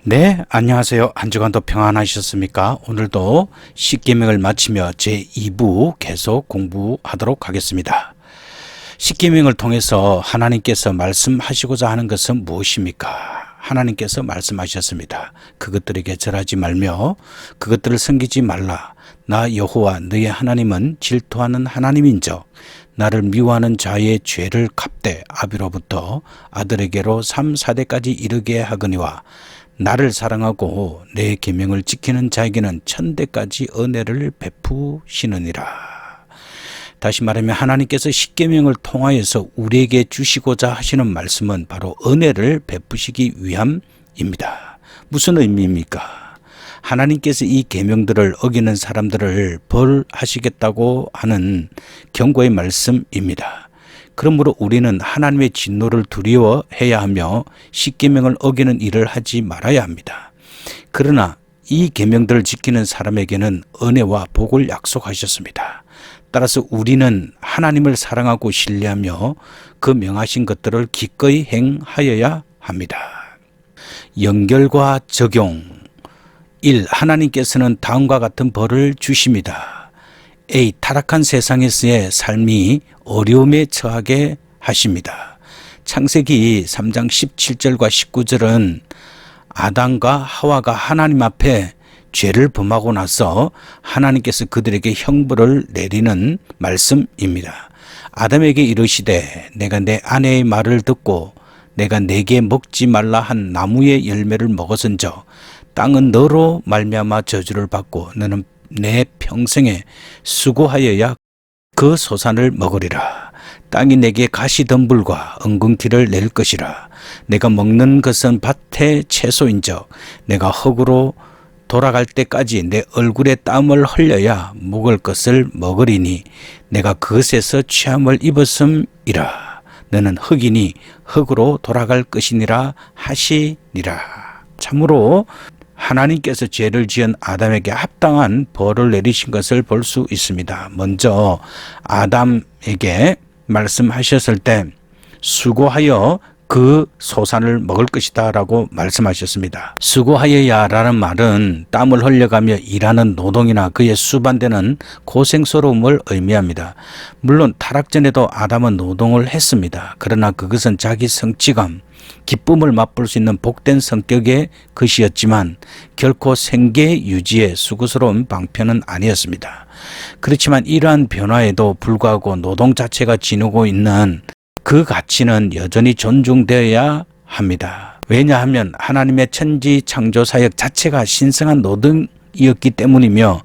네, 안녕하세요. 한 주간도 평안하셨습니까? 오늘도 십계명을 마치며 제2부 계속 공부하도록 하겠습니다. 십계명을 통해서 하나님께서 말씀하시고자 하는 것은 무엇입니까? 하나님께서 말씀하셨습니다. 그것들에게 절하지 말며 그것들을 섬기지 말라. 나 여호와 너의 하나님은 질투하는 하나님인즉 나를 미워하는 자의 죄를 갚되 아비로부터 아들에게로 3, 4대까지 이르게 하거니와 나를 사랑하고 내 계명을 지키는 자에게는 1000대까지 은혜를 베푸시느니라. 다시 말하면 하나님께서 십계명을 통하여서 우리에게 주시고자 하시는 말씀은 바로 은혜를 베푸시기 위함입니다. 무슨 의미입니까? 하나님께서 이 계명들을 어기는 사람들을 벌하시겠다고 하는 경고의 말씀입니다. 그러므로 우리는 하나님의 진노를 두려워해야 하며 십계명을 어기는 일을 하지 말아야 합니다. 그러나 이 계명들을 지키는 사람에게는 은혜와 복을 약속하셨습니다. 따라서 우리는 하나님을 사랑하고 신뢰하며 그 명하신 것들을 기꺼이 행하여야 합니다. 연결과 적용 1. 하나님께서는 다음과 같은 벌을 주십니다. A. 타락한 세상에서의 삶이 어려움에 처하게 하십니다. 창세기 3장 17절과 19절은 아담과 하와가 하나님 앞에 죄를 범하고 나서 하나님께서 그들에게 형벌을 내리는 말씀입니다. 아담에게 이르시되 내가 내 아내의 말을 듣고 내가 내게 먹지 말라 한 나무의 열매를 먹었은즉 땅은 너로 말미암아 저주를 받고 너는 내 평생에 수고하여야 그 소산을 먹으리라. 땅이 내게 가시덤불과 엉겅퀴를 낼 것이라. 내가 먹는 것은 밭의 채소인즉 내가 흙으로 돌아갈 때까지 내 얼굴에 땀을 흘려야 먹을 것을 먹으리니 내가 그것에서 취함을 입었음이라. 너는 흙이니 흙으로 돌아갈 것이니라 하시니라. 참으로 하나님께서 죄를 지은 아담에게 합당한 벌을 내리신 것을 볼 수 있습니다. 먼저 아담에게 말씀하셨을 때 수고하여 그 소산을 먹을 것이다 라고 말씀하셨습니다. 수고하여야 라는 말은 땀을 흘려가며 일하는 노동이나 그에 수반되는 고생스러움을 의미합니다. 물론 타락 전에도 아담은 노동을 했습니다. 그러나 그것은 자기 성취감, 기쁨을 맛볼 수 있는 복된 성격의 것이었지만 결코 생계 유지에 수고스러운 방편은 아니었습니다. 그렇지만 이러한 변화에도 불구하고 노동 자체가 지니고 있는 그 가치는 여전히 존중되어야 합니다. 왜냐하면 하나님의 천지 창조 사역 자체가 신성한 노동이었기 때문이며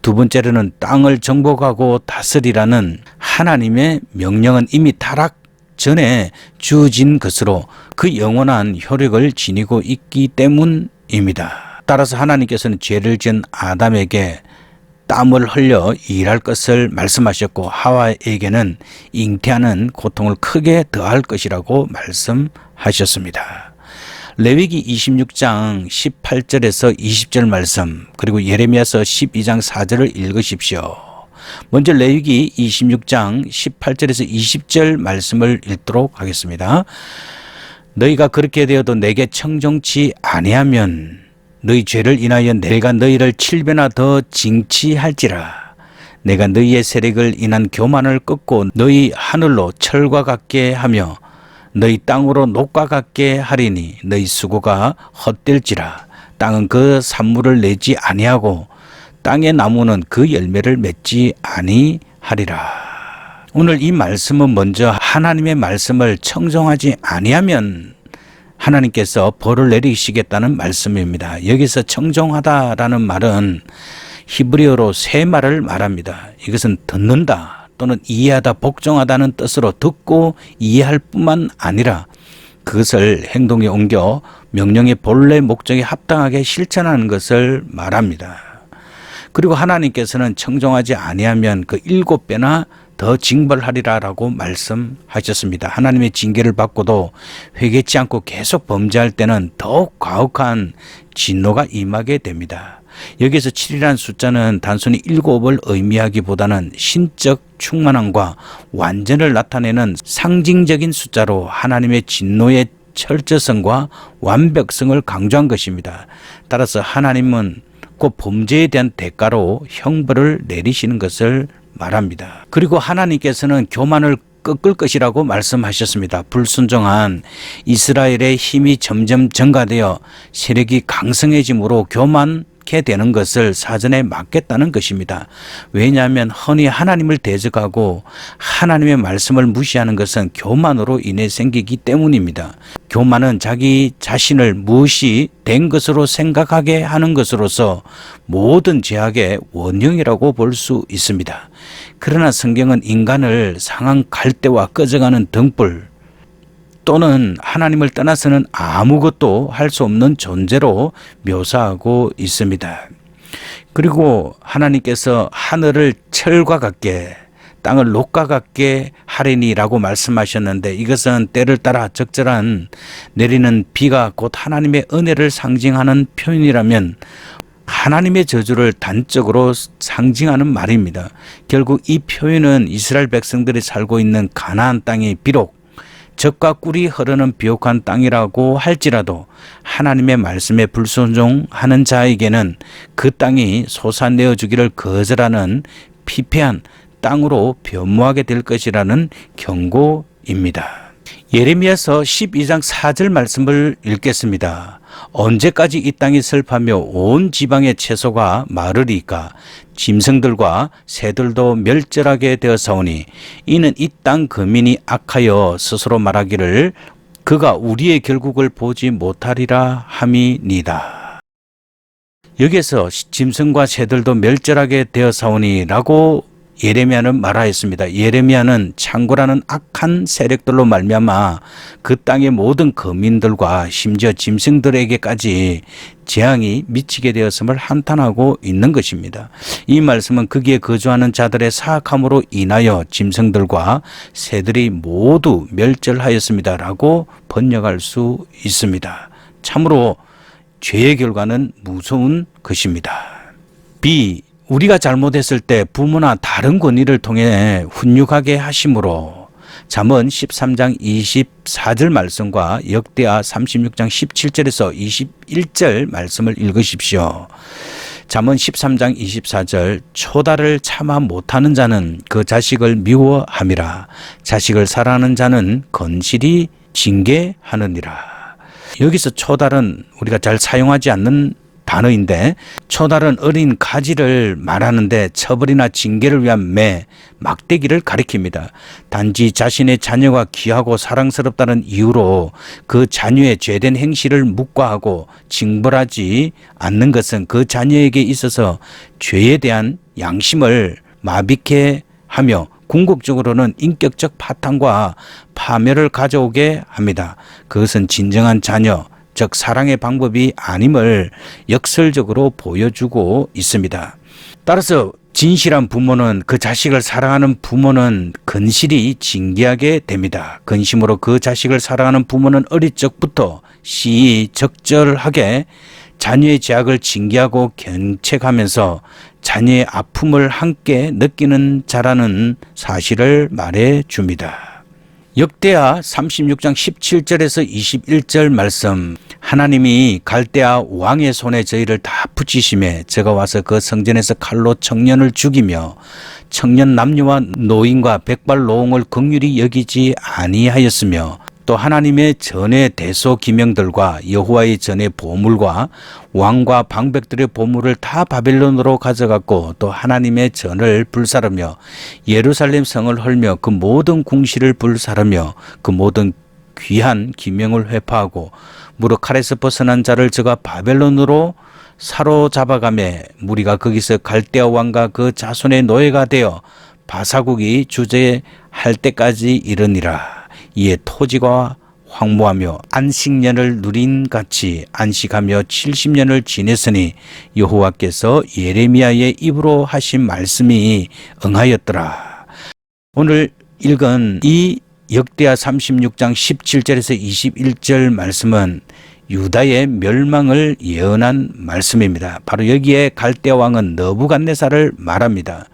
두 번째로는 땅을 정복하고 다스리라는 하나님의 명령은 이미 타락 전에 주어진 것으로 그 영원한 효력을 지니고 있기 때문입니다. 따라서 하나님께서는 죄를 지은 아담에게 땀을 흘려 일할 것을 말씀하셨고 하와에게는 잉태하는 고통을 크게 더할 것이라고 말씀하셨습니다. 레위기 26장 18절에서 20절 말씀 그리고 예레미야서 12장 4절을 읽으십시오. 먼저 레위기 26장 18절에서 20절 말씀을 읽도록 하겠습니다. 너희가 그렇게 되어도 내게 청종치 아니하면 너희 죄를 인하여 내가 너희를 7배나 더 징치할지라. 내가 너희의 세력을 인한 교만을 꺾고 너희 하늘로 철과 같게 하며 너희 땅으로 녹과 같게 하리니 너희 수고가 헛될지라. 땅은 그 산물을 내지 아니하고 땅의 나무는 그 열매를 맺지 아니하리라. 오늘 이 말씀은 먼저 하나님의 말씀을 청종하지 아니하면 하나님께서 벌을 내리시겠다는 말씀입니다. 여기서 청종하다라는 말은 히브리어로 세 말을 말합니다. 이것은 듣는다 또는 이해하다, 복종하다는 뜻으로 듣고 이해할 뿐만 아니라 그것을 행동에 옮겨 명령의 본래 목적에 합당하게 실천하는 것을 말합니다. 그리고 하나님께서는 청종하지 아니하면 그 7배나 더 징벌하리라라고 말씀하셨습니다. 하나님의 징계를 받고도 회개치 않고 계속 범죄할 때는 더욱 가혹한 진노가 임하게 됩니다. 여기서 7이라는 숫자는 단순히 7을 의미하기보다는 신적 충만함과 완전을 나타내는 상징적인 숫자로 하나님의 진노의 철저성과 완벽성을 강조한 것입니다. 따라서 하나님은 그 범죄에 대한 대가로 형벌을 내리시는 것을 말합니다. 그리고 하나님께서는 교만을 꺾을 것이라고 말씀하셨습니다. 불순종한 이스라엘의 힘이 점점 증가되어 세력이 강성해짐으로 교만케 되는 것을 사전에 막겠다는 것입니다. 왜냐하면 흔히 하나님을 대적하고 하나님의 말씀을 무시하는 것은 교만으로 인해 생기기 때문입니다. 교만은 자기 자신을 무엇이 된 것으로 생각하게 하는 것으로서 모든 죄악의 원흉이라고 볼 수 있습니다. 그러나 성경은 인간을 상한 갈대와 꺼져가는 등불 또는 하나님을 떠나서는 아무것도 할 수 없는 존재로 묘사하고 있습니다. 그리고 하나님께서 하늘을 철과 같게 땅을 녹과 같게 하리니라고 말씀하셨는데 이것은 때를 따라 적절한 내리는 비가 곧 하나님의 은혜를 상징하는 표현이라면 하나님의 저주를 단적으로 상징하는 말입니다. 결국 이 표현은 이스라엘 백성들이 살고 있는 가나안 땅이 비록 젖과 꿀이 흐르는 비옥한 땅이라고 할지라도 하나님의 말씀에 불순종하는 자에게는 그 땅이 솟아내어 주기를 거절하는 피폐한 땅으로 변모하게 될 것이라는 경고입니다. 예레미야서 12장 4절 말씀을 읽겠습니다. 언제까지 이 땅이 슬퍼하며 온 지방의 채소가 마르리까? 짐승들과 새들도 멸절하게 되어사오니 이는 이 땅 거민이 악하여 스스로 말하기를 그가 우리의 결국을 보지 못하리라 함이니이다. 여기에서 짐승과 새들도 멸절하게 되어사오니 라고 예레미야는 말하였습니다. 예레미야는 창고라는 악한 세력들로 말미암아 그 땅의 모든 거민들과 심지어 짐승들에게까지 재앙이 미치게 되었음을 한탄하고 있는 것입니다. 이 말씀은 거기에 거주하는 자들의 사악함으로 인하여 짐승들과 새들이 모두 멸절하였습니다 라고 번역할 수 있습니다. 참으로 죄의 결과는 무서운 것입니다. 우리가 잘못했을 때 부모나 다른 권위를 통해 훈육하게 하심으로 잠언 13장 24절 말씀과 역대하 36장 17절에서 21절 말씀을 읽으십시오. 잠언 13장 24절 초다를 참아 못하는 자는 그 자식을 미워함이라 자식을 사랑하는 자는 건실히 징계하느니라. 여기서 초달은 우리가 잘 사용하지 않는 단어인데 초달은 어린 가지를 말하는데 처벌이나 징계를 위한 막대기를 가리킵니다. 단지 자신의 자녀가 귀하고 사랑스럽다는 이유로 그 자녀의 죄된 행실을 묵과하고 징벌하지 않는 것은 그 자녀에게 있어서 죄에 대한 양심을 마비케 하며 궁극적으로는 인격적 파탄과 파멸을 가져오게 합니다. 그것은 진정한 자녀 즉 사랑의 방법이 아님을 역설적으로 보여주고 있습니다. 따라서 진실한 부모는 그 자식을 사랑하는 부모는 건실히 징계하게 됩니다. 근심으로 그 자식을 사랑하는 부모는 어릴 적부터 시의적절하게 자녀의 죄악을 징계하고 견책하면서 자녀의 아픔을 함께 느끼는 자라는 사실을 말해줍니다. 역대하 36장 17절에서 21절 말씀 하나님이 갈대아 왕의 손에 저희를 다 붙이심에 제가 와서 그 성전에서 칼로 청년을 죽이며 청년 남녀와 노인과 백발노홍을 긍휼히 여기지 아니하였으며 또 하나님의 전의 대소기명들과 여호와의 전의 보물과 왕과 방백들의 보물을 다 바벨론으로 가져갔고 또 하나님의 전을 불사르며 예루살렘 성을 헐며 그 모든 궁시를 불사르며 그 모든 귀한 기명을 회파하고 무릇 칼에서 벗어난 자를 저가 바벨론으로 사로잡아가매 무리가 거기서 갈대아 왕과 그 자손의 노예가 되어 바사국이 주재할 때까지 이르니라. 이에 토지가 황무하며 안식년을 누린 같이 안식하며 70년을 지냈으니 여호와께서 예레미야의 입으로 하신 말씀이 응하였더라. 오늘 읽은 이 역대하 36장 17절에서 21절 말씀은 유다의 멸망을 예언한 말씀입니다. 바로 여기에 갈대아 왕은 느부갓네살을 말합니다.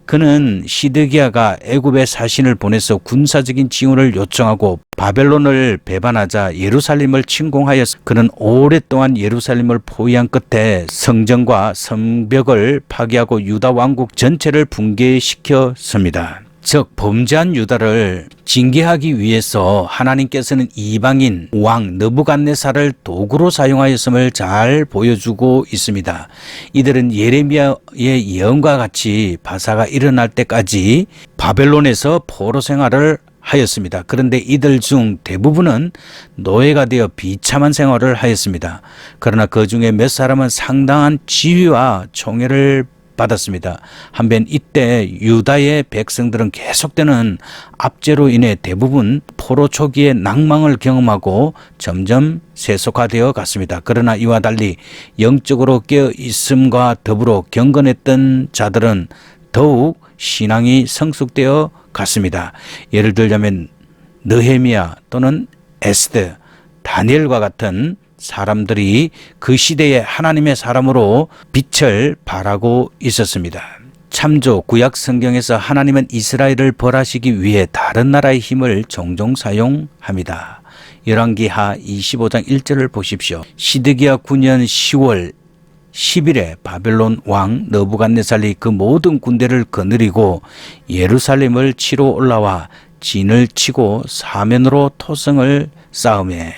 그는 시드기야가 애굽에 사신을 보내서 군사적인 지원을 요청하고 바벨론을 배반하자 예루살렘을 침공하였으며 그는 오랫동안 예루살렘을 포위한 끝에 성전과 성벽을 파괴하고 유다 왕국 전체를 붕괴시켰습니다. 즉 범죄한 유다를 징계하기 위해서 하나님께서는 이방인 왕 느부갓네살을 도구로 사용하였음을 잘 보여주고 있습니다. 이들은 예레미야의 예언과 같이 바사가 일어날 때까지 바벨론에서 포로 생활을 하였습니다. 그런데 이들 중 대부분은 노예가 되어 비참한 생활을 하였습니다. 그러나 그 중에 몇 사람은 상당한 지위와 총애를 받았습니다. 한편 이때 유다의 백성들은 계속되는 압제로 인해 대부분 포로 초기의 낭망을 경험하고 점점 세속화되어 갔습니다. 그러나 이와 달리 영적으로 깨어 있음과 더불어 경건했던 자들은 더욱 신앙이 성숙되어 갔습니다. 예를 들자면 느헤미야 또는 에스더, 다니엘과 같은 사람들이 그 시대에 하나님의 사람으로 빛을 발하고 있었습니다. 참조 구약 성경에서 하나님은 이스라엘을 벌하시기 위해 다른 나라의 힘을 종종 사용합니다. 열왕기하 25장 1절을 보십시오. 시드기야 9년 10월 10일에 바벨론 왕 느부갓네살이 그 모든 군대를 거느리고 예루살렘을 치러 올라와 진을 치고 사면으로 토성을 쌓으매.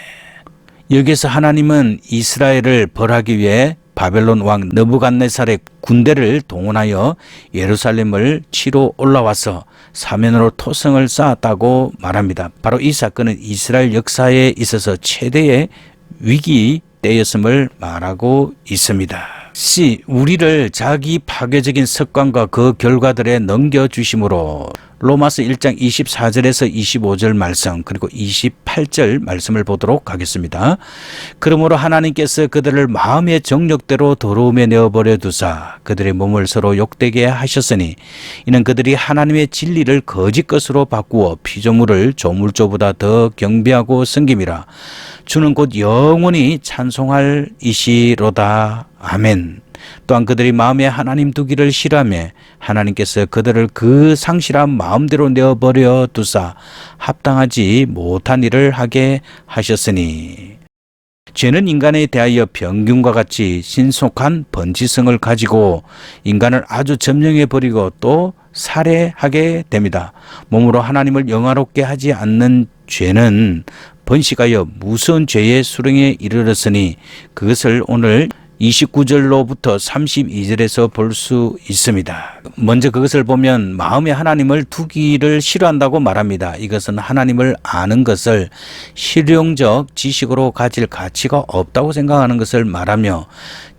여기서 하나님은 이스라엘을 벌하기 위해 바벨론 왕 느부갓네살의 군대를 동원하여 예루살렘을 치러 올라와서 사면으로 토성을 쌓았다고 말합니다. 바로 이 사건은 이스라엘 역사에 있어서 최대의 위기 때였음을 말하고 있습니다. C. 우리를 자기 파괴적인 습관과 그 결과들에 넘겨주심으로. 로마서 1장 24절에서 25절 말씀 그리고 28절 말씀을 보도록 하겠습니다. 그러므로 하나님께서 그들을 마음의 정욕대로 더러움에 내어버려 두사 그들의 몸을 서로 욕되게 하셨으니 이는 그들이 하나님의 진리를 거짓 것으로 바꾸어 피조물을 조물조보다 더 경배하고 섬김이라. 주는 곧 영원히 찬송할 이시로다. 아멘. 또한 그들이 마음에 하나님 두기를 싫어하며 하나님께서 그들을 그 상실한 마음대로 내어버려 두사 합당하지 못한 일을 하게 하셨으니 죄는 인간에 대하여 병균과 같이 신속한 번지성을 가지고 인간을 아주 점령해 버리고 또 살해하게 됩니다. 몸으로 하나님을 영화롭게 하지 않는 죄는 번식하여 무서운 죄의 수렁에 이르렀으니 그것을 오늘 29절로부터 32절에서 볼 수 있습니다. 먼저 그것을 보면 마음에 하나님을 두기를 싫어한다고 말합니다. 이것은 하나님을 아는 것을 실용적 지식으로 가질 가치가 없다고 생각하는 것을 말하며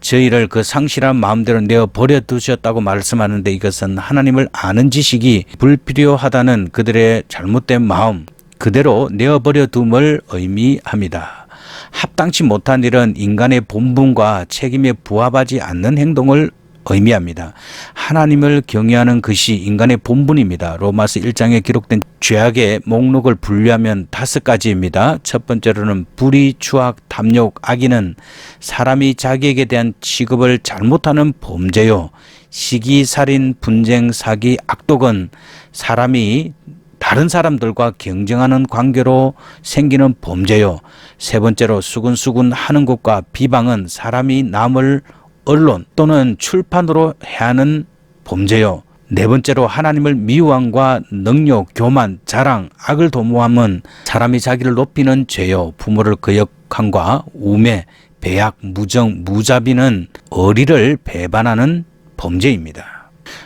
저희를 그 상실한 마음대로 내어 버려 두셨다고 말씀하는데 이것은 하나님을 아는 지식이 불필요하다는 그들의 잘못된 마음 그대로 내어버려 둠을 의미합니다. 합당치 못한 일은 인간의 본분과 책임에 부합하지 않는 행동을 의미합니다. 하나님을 경외하는 것이 인간의 본분입니다. 로마서 1장에 기록된 죄악의 목록을 분류하면 5가지입니다. 첫 번째로는 불의, 추악, 탐욕, 악의는 사람이 자기에게 대한 취급을 잘못하는 범죄요. 시기, 살인, 분쟁, 사기, 악독은 사람이 다른 사람들과 경쟁하는 관계로 생기는 범죄요. 세 번째로 수근수근 하는 것과 비방은 사람이 남을 언론 또는 출판으로 해하는 범죄요. 네 번째로 하나님을 미워함과 능욕, 교만, 자랑, 악을 도모함은 사람이 자기를 높이는 죄요. 부모를 거역함과 우매, 배약, 무정, 무자비는 어리를 배반하는 범죄입니다.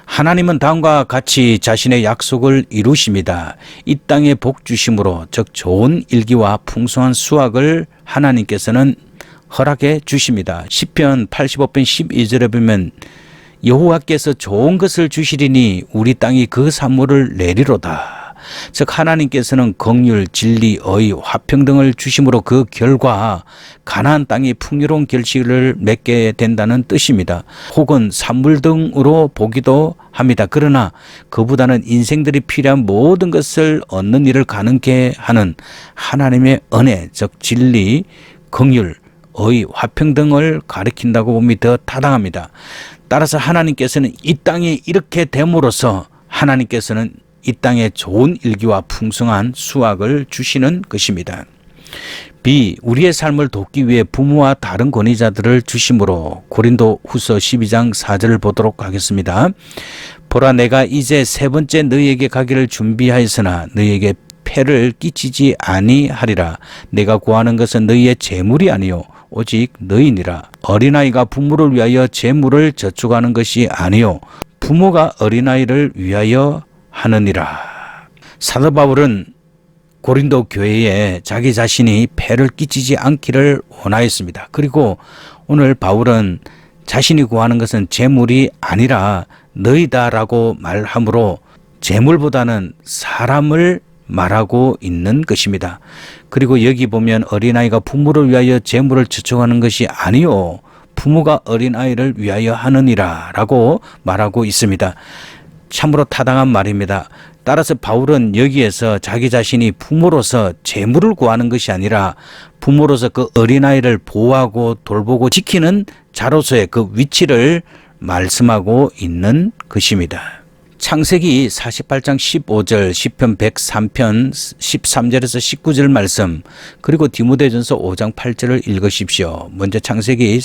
하나님은 다음과 같이 자신의 약속을 이루십니다. 이 땅에 복 주심으로 즉 좋은 일기와 풍성한 수확을 하나님께서는 허락해 주십니다. 시편 85편 12절에 보면 여호와께서 좋은 것을 주시리니 우리 땅이 그 산물을 내리로다. 즉 하나님께서는 긍휼, 진리, 의, 화평등을 주심으로 그 결과 가나안 땅이 풍요로운 결실을 맺게 된다는 뜻입니다. 혹은 산물 등으로 보기도 합니다. 그러나 그보다는 인생들이 필요한 모든 것을 얻는 일을 가능케 하는 하나님의 은혜, 즉 진리, 긍휼, 의, 화평등을 가리킨다고 봄이 더 타당합니다. 따라서 하나님께서는 이 땅이 이렇게 됨으로써 하나님께서는 이 땅에 좋은 일기와 풍성한 수확을 주시는 것입니다. B. 우리의 삶을 돕기 위해 부모와 다른 권위자들을 주심으로 고린도 후서 12장 4절을 보도록 하겠습니다. 보라, 내가 이제 세 번째 너희에게 가기를 준비하였으나 너희에게 폐를 끼치지 아니하리라. 내가 구하는 것은 너희의 재물이 아니요 오직 너희니라. 어린아이가 부모를 위하여 재물을 저축하는 것이 아니요 부모가 어린아이를 위하여 하느니라. 사도 바울은 고린도 교회에 자기 자신이 폐를 끼치지 않기를 원하였습니다. 그리고 오늘 바울은 자신이 구하는 것은 재물이 아니라 너희다라고 말하므로 재물보다는 사람을 말하고 있는 것입니다. 그리고 여기 보면 어린아이가 부모를 위하여 재물을 저축하는 것이 아니요 부모가 어린아이를 위하여 하느니라 라고 말하고 있습니다. 참으로 타당한 말입니다. 따라서 바울은 여기에서 자기 자신이 부모로서 재물을 구하는 것이 아니라 부모로서 그 어린아이를 보호하고 돌보고 지키는 자로서의 그 위치를 말씀하고 있는 것입니다. 창세기 48장 15절, 시편 103편 13절에서 19절 말씀, 그리고 디모데전서 5장 8절을 읽으십시오. 먼저 창세기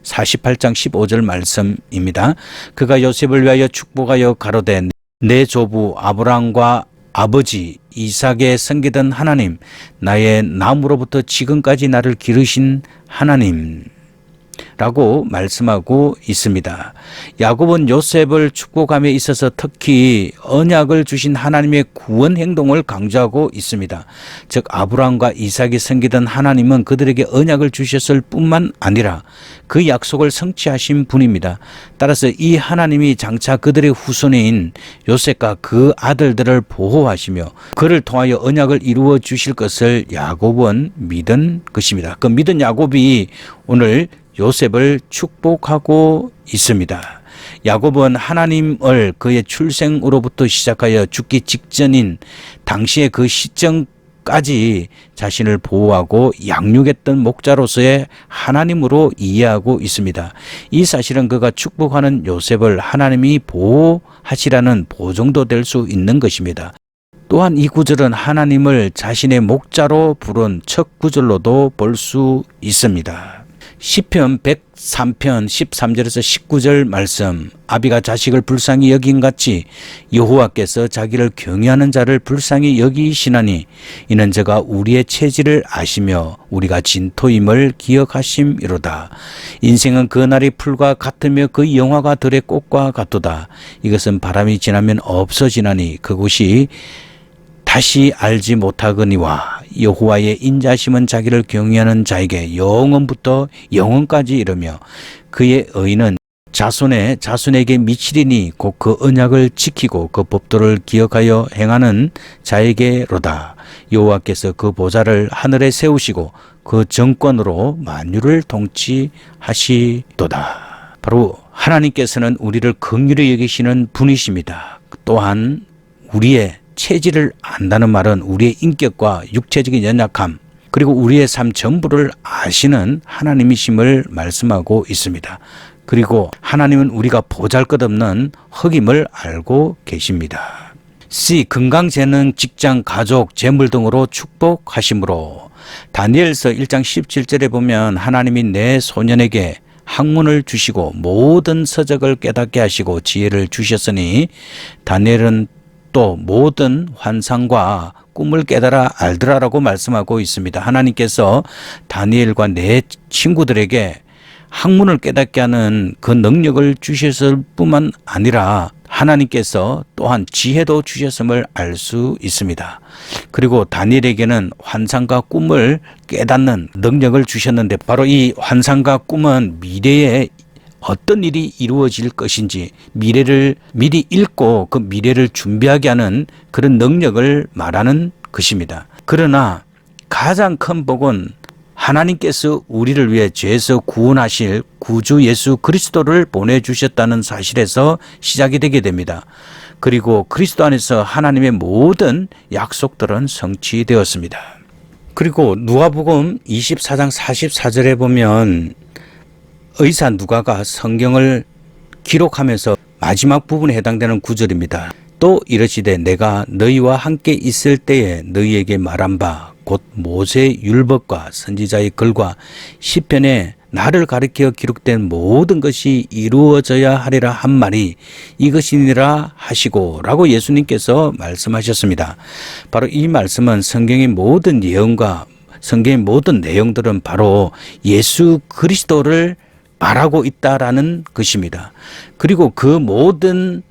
48장 15절 말씀입니다. 그가 요셉을 위하여 축복하여 가로되 내 조부 아브라함과 아버지 이삭에 섬기던 하나님, 나의 나무로부터 지금까지 나를 기르신 하나님 라고 말씀하고 있습니다. 야곱은 요셉을 축복함에 있어서 특히 언약을 주신 하나님의 구원 행동을 강조하고 있습니다. 즉 아브라함과 이삭이 섬기던 하나님은 그들에게 언약을 주셨을 뿐만 아니라 그 약속을 성취하신 분입니다. 따라서 이 하나님이 장차 그들의 후손인 요셉과 그 아들들을 보호하시며 그를 통하여 언약을 이루어 주실 것을 야곱은 믿은 것입니다. 그 믿은 야곱이 오늘 요셉을 축복하고 있습니다. 야곱은 하나님을 그의 출생으로부터 시작하여 죽기 직전인 당시의 그 시점까지 자신을 보호하고 양육했던 목자로서의 하나님으로 이해하고 있습니다. 이 사실은 그가 축복하는 요셉을 하나님이 보호하시라는 보증도 될 수 있는 것입니다. 또한 이 구절은 하나님을 자신의 목자로 부른 첫 구절로도 볼 수 있습니다. 시편 103편 13절에서 19절 말씀, 아비가 자식을 불쌍히 여긴 같이 여호와께서 자기를 경외하는 자를 불쌍히 여기시나니 이는 저가 우리의 체질을 아시며 우리가 진토임을 기억하심이로다. 인생은 그날이 풀과 같으며 그 영화가 들의 꽃과 같도다. 이것은 바람이 지나면 없어지나니 그곳이 다시 알지 못하거니와 여호와의 인자심은 자기를 경외하는 자에게 영원부터 영원까지 이르며 그의 의는 자손의 자손에게 미치리니 곧 그 언약을 지키고 그 법도를 기억하여 행하는 자에게로다. 여호와께서 그 보좌를 하늘에 세우시고 그 정권으로 만유를 통치하시도다. 바로 하나님께서는 우리를 긍휼히 여기시는 분이십니다. 또한 우리의 체질을 안다는 말은 우리의 인격과 육체적인 연약함 그리고 우리의 삶 전부를 아시는 하나님이심을 말씀하고 있습니다. 그리고 하나님은 우리가 보잘것없는 흙임을 알고 계십니다. C. 건강, 재능, 직장, 가족, 재물 등으로 축복하심으로 다니엘서 1장 17절에 보면 하나님이 내 소년에게 학문을 주시고 모든 서적을 깨닫게 하시고 지혜를 주셨으니 다니엘은 또 모든 환상과 꿈을 깨달아 알더라라고 말씀하고 있습니다. 하나님께서 다니엘과 내 친구들에게 학문을 깨닫게 하는 그 능력을 주셨을 뿐만 아니라 하나님께서 또한 지혜도 주셨음을 알 수 있습니다. 그리고 다니엘에게는 환상과 꿈을 깨닫는 능력을 주셨는데 바로 이 환상과 꿈은 미래에 어떤 일이 이루어질 것인지 미래를 미리 읽고 그 미래를 준비하게 하는 그런 능력을 말하는 것입니다. 그러나 가장 큰 복은 하나님께서 우리를 위해 죄에서 구원하실 구주 예수 그리스도를 보내주셨다는 사실에서 시작이 되게 됩니다. 그리고 그리스도 안에서 하나님의 모든 약속들은 성취되었습니다. 그리고 누가복음 24장 44절에 보면 의사 누가가 성경을 기록하면서 마지막 부분에 해당되는 구절입니다. 또 이르시되 내가 너희와 함께 있을 때에 너희에게 말한 바 곧 모세의 율법과 선지자의 글과 시편에 나를 가리켜 기록된 모든 것이 이루어져야 하리라 한 말이 이것이니라 하시고 라고 예수님께서 말씀하셨습니다. 바로 이 말씀은 성경의 모든 예언과 성경의 모든 내용들은 바로 예수 그리스도를 말하고 있다라는 것입니다. 그리고 그 모든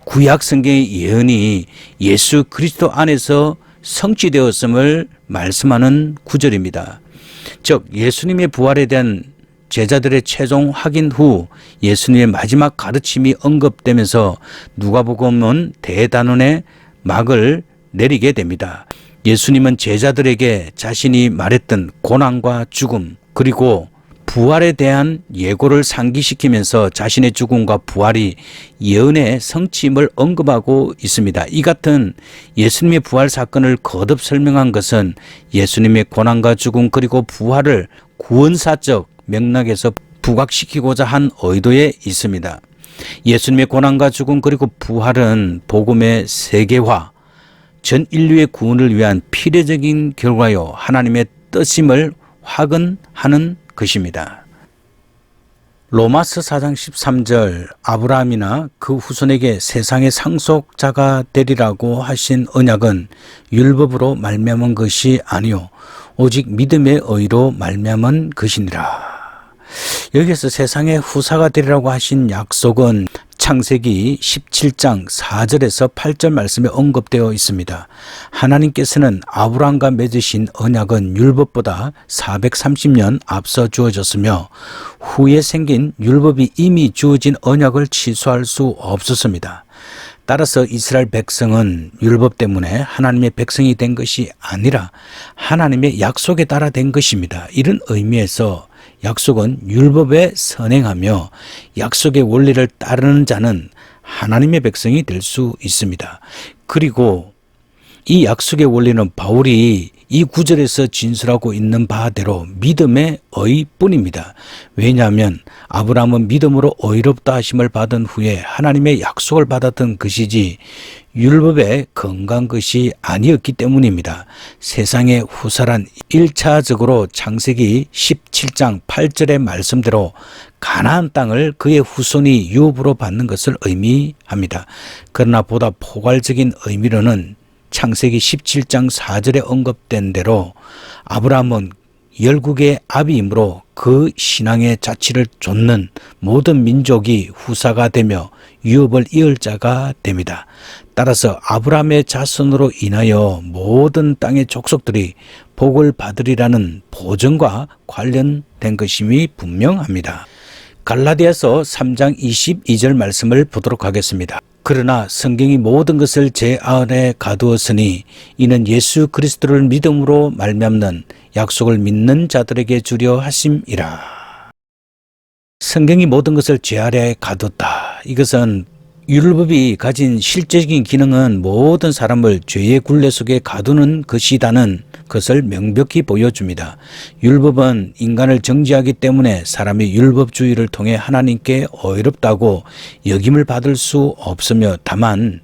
구약 성경의 예언이 예수 그리스도 안에서 성취되었음을 말씀하는 구절입니다. 즉 예수님의 부활에 대한 제자들의 최종 확인 후 예수님의 마지막 가르침이 언급되면서 누가복음은 대단원의 막을 내리게 됩니다. 예수님은 제자들에게 자신이 말했던 고난과 죽음 그리고 부활에 대한 예고를 상기시키면서 자신의 죽음과 부활이 예언의 성취임을 언급하고 있습니다. 이 같은 예수님의 부활 사건을 거듭 설명한 것은 예수님의 고난과 죽음 그리고 부활을 구원사적 맥락에서 부각시키고자 한 의도에 있습니다. 예수님의 고난과 죽음 그리고 부활은 복음의 세계화, 전 인류의 구원을 위한 필요적인 결과요 하나님의 뜻임을 확언하는 것입니다. 로마서 4장 13절 아브라함이나 그 후손에게 세상의 상속자가 되리라고 하신 언약은 율법으로 말미암은 것이 아니요 오직 믿음의 의로 말미암은 것이니라. 여기에서 세상의 후사가 되리라고 하신 약속은 창세기 17장 4절에서 8절 말씀에 언급되어 있습니다. 하나님께서는 아브라함과 맺으신 언약은 율법보다 430년 앞서 주어졌으며 후에 생긴 율법이 이미 주어진 언약을 취소할 수 없었습니다. 따라서 이스라엘 백성은 율법 때문에 하나님의 백성이 된 것이 아니라 하나님의 약속에 따라 된 것입니다. 이런 의미에서 약속은 율법에 선행하며 약속의 원리를 따르는 자는 하나님의 백성이 될 수 있습니다. 그리고 이 약속의 원리는 바울이 이 구절에서 진술하고 있는 바대로 믿음의 의뿐입니다. 왜냐하면 아브라함은 믿음으로 의롭다 하심을 받은 후에 하나님의 약속을 받았던 것이지 율법에 건강 것이 아니었기 때문입니다. 세상의 후사란 1차적으로 창세기 17장 8절의 말씀대로 가나안 땅을 그의 후손이 유업으로 받는 것을 의미합니다. 그러나 보다 포괄적인 의미로는 창세기 17장 4절에 언급된 대로 아브라함은 열국의 아비이므로 그 신앙의 자취를 좇는 모든 민족이 후사가 되며 유업을 이을 자가 됩니다. 따라서 아브라함의 자손으로 인하여 모든 땅의 족속들이 복을 받으리라는 보증과 관련된 것임이 분명합니다. 갈라디아서 3장 22절 말씀을 보도록 하겠습니다. 그러나 성경이 모든 것을 제 아래 가두었으니 이는 예수 그리스도를 믿음으로 말미암는 약속을 믿는 자들에게 주려 하심이라. 성경이 모든 것을 제 아래 가뒀다. 이것은 율법이 가진 실제적인 기능은 모든 사람을 죄의 굴레 속에 가두는 것이라는 것을 명백히 보여줍니다. 율법은 인간을 정죄하기 때문에 사람이 율법주의를 통해 하나님께 어이롭다고 여김을 받을 수 없으며 다만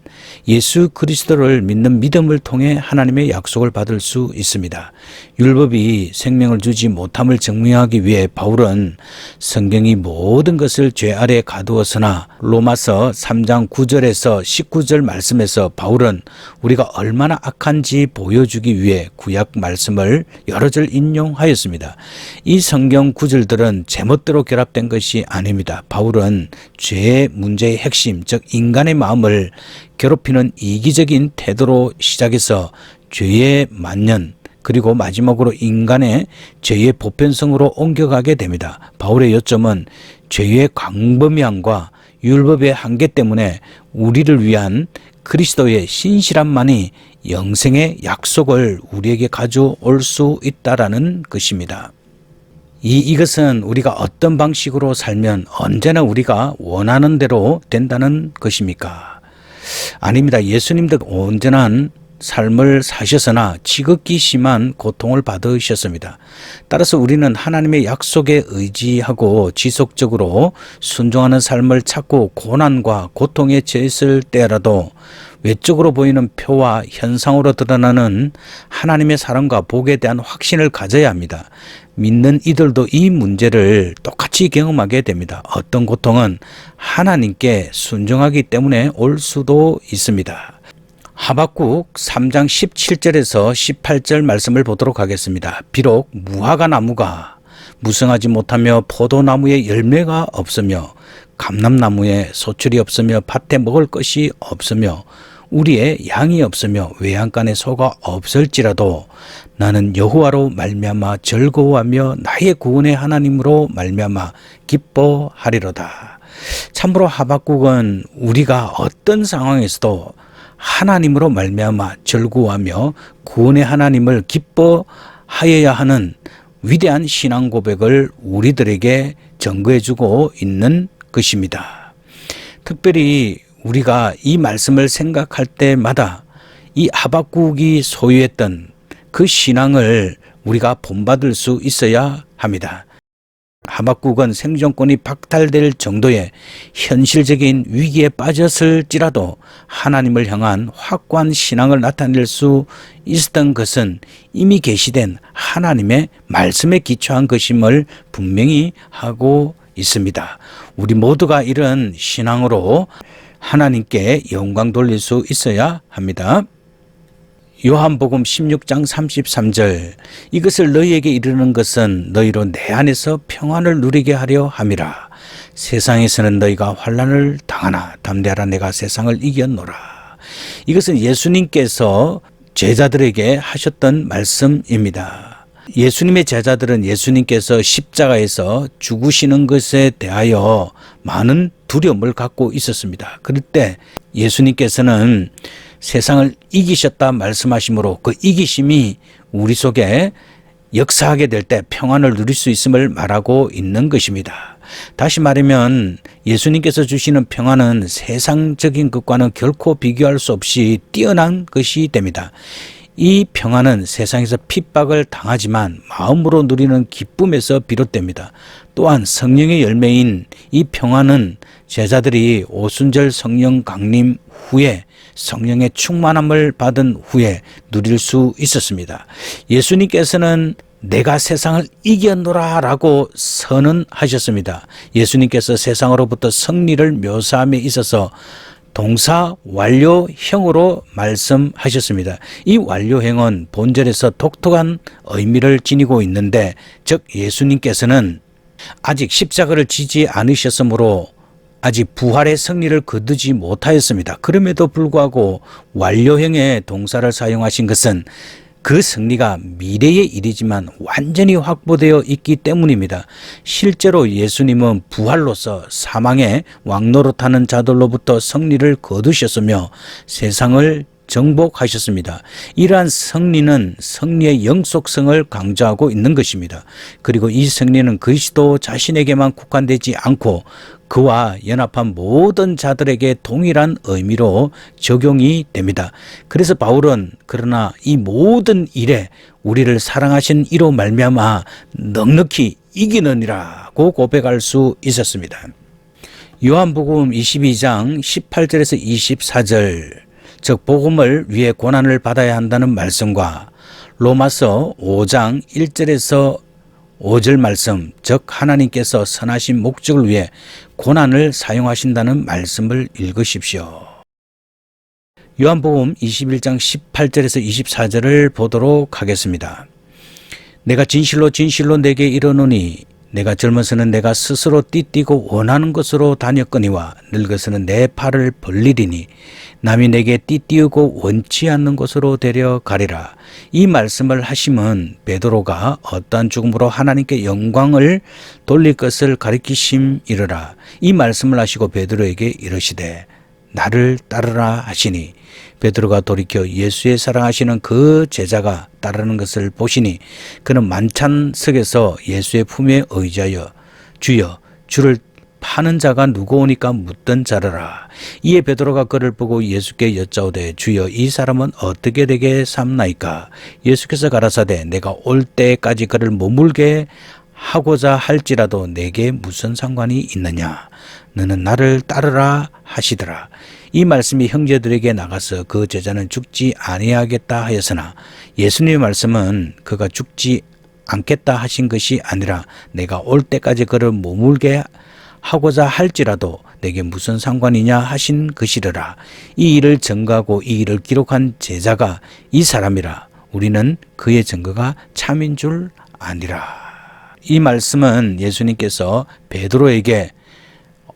예수 그리스도를 믿는 믿음을 통해 하나님의 약속을 받을 수 있습니다. 율법이 생명을 주지 못함을 증명하기 위해 바울은 성경이 모든 것을 죄 아래 가두었으나 로마서 3장 9절에서 19절 말씀에서 바울은 우리가 얼마나 악한지 보여주기 위해 구약 말씀을 여러 절 인용하였습니다. 이 성경 구절들은 제멋대로 결합된 것이 아닙니다. 바울은 죄의 문제의 핵심, 즉 인간의 마음을 괴롭히는 이기적인 태도로 시작해서 죄의 만년 그리고 마지막으로 인간의 죄의 보편성으로 옮겨가게 됩니다. 바울의 요점은 죄의 광범위함과 율법의 한계 때문에 우리를 위한 그리스도의 신실함만이 영생의 약속을 우리에게 가져올 수 있다라는 것입니다. 이것은 우리가 어떤 방식으로 살면 언제나 우리가 원하는 대로 된다는 것입니까? 아닙니다. 예수님도 온전한 삶을 사셨으나 지극히 심한 고통을 받으셨습니다. 따라서 우리는 하나님의 약속에 의지하고 지속적으로 순종하는 삶을 찾고 고난과 고통에 처했을 때라도 외적으로 보이는 표와 현상으로 드러나는 하나님의 사랑과 복에 대한 확신을 가져야 합니다. 믿는 이들도 이 문제를 똑같이 경험하게 됩니다. 어떤 고통은 하나님께 순종하기 때문에 올 수도 있습니다. 하박국 3장 17절에서 18절 말씀을 보도록 하겠습니다. 비록 무화과 나무가 무성하지 못하며 포도나무에 열매가 없으며 감람나무에 소출이 없으며 밭에 먹을 것이 없으며 우리의 양이 없으며 외양간에 소가 없을지라도 나는 여호와로 말미암아 즐거워하며 나의 구원의 하나님으로 말미암아 기뻐하리로다. 참으로 하박국은 우리가 어떤 상황에서도 하나님으로 말미암아 즐거워하며 구원의 하나님을 기뻐하여야 하는 위대한 신앙 고백을 우리들에게 증거해주고 있는 것입니다. 특별히 우리가 이 말씀을 생각할 때마다 이 하박국이 소유했던 그 신앙을 우리가 본받을 수 있어야 합니다. 하박국은 생존권이 박탈될 정도의 현실적인 위기에 빠졌을지라도 하나님을 향한 확고한 신앙을 나타낼 수 있었던 것은 이미 계시된 하나님의 말씀에 기초한 것임을 분명히 하고 있습니다. 우리 모두가 이런 신앙으로 하나님께 영광 돌릴 수 있어야 합니다. 요한복음 16장 33절 이것을 너희에게 이르는 것은 너희로 내 안에서 평안을 누리게 하려 함이라. 세상에서는 너희가 환난을 당하나 담대하라 내가 세상을 이겼노라. 이것은 예수님께서 제자들에게 하셨던 말씀입니다. 예수님의 제자들은 예수님께서 십자가에서 죽으시는 것에 대하여 많은 두려움을 갖고 있었습니다. 그럴 때 예수님께서는 세상을 이기셨다 말씀하시므로 그 이기심이 우리 속에 역사하게 될 때 평안을 누릴 수 있음을 말하고 있는 것입니다. 다시 말하면 예수님께서 주시는 평안은 세상적인 것과는 결코 비교할 수 없이 뛰어난 것이 됩니다. 이 평안은 세상에서 핍박을 당하지만 마음으로 누리는 기쁨에서 비롯됩니다. 또한 성령의 열매인 이 평안은 제자들이 오순절 성령 강림 후에 성령의 충만함을 받은 후에 누릴 수 있었습니다. 예수님께서는 내가 세상을 이겼노라 라고 선언하셨습니다. 예수님께서 세상으로부터 승리를 묘사함에 있어서 동사 완료형으로 말씀하셨습니다. 이 완료형은 본절에서 독특한 의미를 지니고 있는데 즉 예수님께서는 아직 십자가를 지지 않으셨으므로 아직 부활의 승리를 거두지 못하였습니다. 그럼에도 불구하고 완료형의 동사를 사용하신 것은 그 승리가 미래의 일이지만 완전히 확보되어 있기 때문입니다. 실제로 예수님은 부활로서 사망의 왕노릇하는 자들로부터 승리를 거두셨으며 세상을 정복하셨습니다. 이러한 승리는 승리의 영속성을 강조하고 있는 것입니다. 그리고 이 승리는 그리스도 자신에게만 국한되지 않고 그와 연합한 모든 자들에게 동일한 의미로 적용이 됩니다. 그래서 바울은 그러나 이 모든 일에 우리를 사랑하신 이로 말미암아 넉넉히 이기느니라고 고백할 수 있었습니다. 요한복음 22장 18절에서 24절 즉 복음을 위해 고난을 받아야 한다는 말씀과 로마서 5장 1절에서 5절 말씀 즉 하나님께서 선하신 목적을 위해 고난을 사용하신다는 말씀을 읽으십시오. 요한복음 21장 18절에서 24절을 보도록 하겠습니다. 내가 진실로 진실로 내게 이르노니 내가 젊어서는 내가 스스로 띠띠고 원하는 곳으로 다녔거니와 늙어서는 내 팔을 벌리리니 남이 내게 띠띠우고 원치 않는 곳으로 데려가리라. 이 말씀을 하심은 베드로가 어떠한 죽음으로 하나님께 영광을 돌릴 것을 가리키심이르라. 이 말씀을 하시고 베드로에게 이르시되 나를 따르라 하시니 베드로가 돌이켜 예수의 사랑하시는 그 제자가 따르는 것을 보시니 그는 만찬석에서 예수의 품에 의지하여 주여 주를 파는 자가 누구 오니까 묻던 자르라. 이에 베드로가 그를 보고 예수께 여짜오되 주여 이 사람은 어떻게 되게 삼나이까? 예수께서 가라사대 내가 올 때까지 그를 머물게 하고자 할지라도 내게 무슨 상관이 있느냐. 너는 나를 따르라 하시더라. 이 말씀이 형제들에게 나가서 그 제자는 죽지 아니하겠다 하였으나 예수님의 말씀은 그가 죽지 않겠다 하신 것이 아니라 내가 올 때까지 그를 머물게 하고자 할지라도 내게 무슨 상관이냐 하신 것이더라. 이 일을 증거하고 이 일을 기록한 제자가 이 사람이라. 우리는 그의 증거가 참인 줄 아니라. 이 말씀은 예수님께서 베드로에게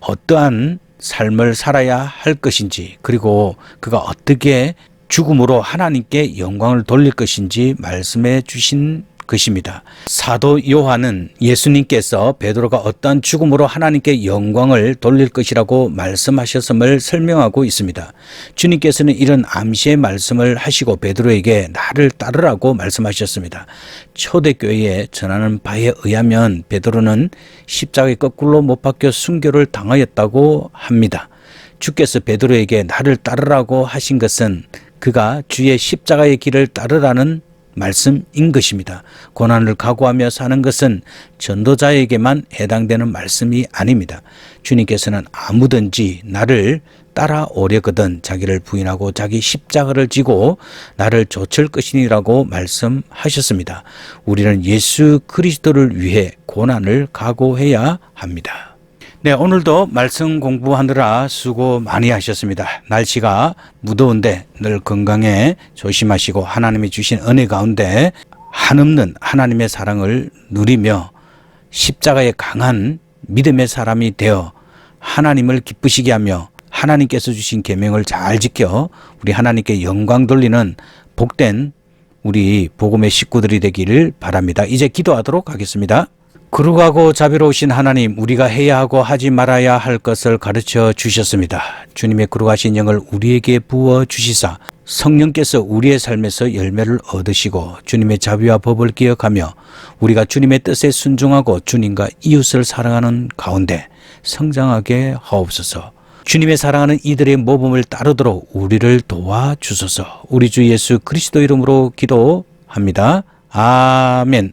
어떠한 삶을 살아야 할 것인지, 그리고 그가 어떻게 죽음으로 하나님께 영광을 돌릴 것인지 말씀해 주신 것입니다. 사도 요한은 예수님께서 베드로가 어떠한 죽음으로 하나님께 영광을 돌릴 것이라고 말씀하셨음을 설명하고 있습니다. 주님께서는 이런 암시의 말씀을 하시고 베드로에게 나를 따르라고 말씀하셨습니다. 초대교회에 전하는 바에 의하면 베드로는 십자가에 거꾸로 못 박혀 순교를 당하였다고 합니다. 주께서 베드로에게 나를 따르라고 하신 것은 그가 주의 십자가의 길을 따르라는 말씀인 것입니다. 고난을 각오하며 사는 것은 전도자에게만 해당되는 말씀이 아닙니다. 주님께서는 아무든지 나를 따라오려거든 자기를 부인하고 자기 십자가를 지고 나를 좇을 것이니라고 말씀하셨습니다. 우리는 예수 그리스도를 위해 고난을 각오해야 합니다. 네, 오늘도 말씀 공부하느라 수고 많이 하셨습니다. 날씨가 무더운데 늘 건강에 조심하시고 하나님이 주신 은혜 가운데 한없는 하나님의 사랑을 누리며 십자가의 강한 믿음의 사람이 되어 하나님을 기쁘시게 하며 하나님께서 주신 계명을 잘 지켜 우리 하나님께 영광 돌리는 복된 우리 복음의 식구들이 되기를 바랍니다. 이제 기도하도록 하겠습니다. 거룩하고 자비로우신 하나님, 우리가 해야 하고 하지 말아야 할 것을 가르쳐 주셨습니다. 주님의 거룩하신 영을 우리에게 부어 주시사 성령께서 우리의 삶에서 열매를 얻으시고 주님의 자비와 법을 기억하며 우리가 주님의 뜻에 순종하고 주님과 이웃을 사랑하는 가운데 성장하게 하옵소서. 주님의 사랑하는 이들의 모범을 따르도록 우리를 도와주소서. 우리 주 예수 그리스도 이름으로 기도합니다. 아멘.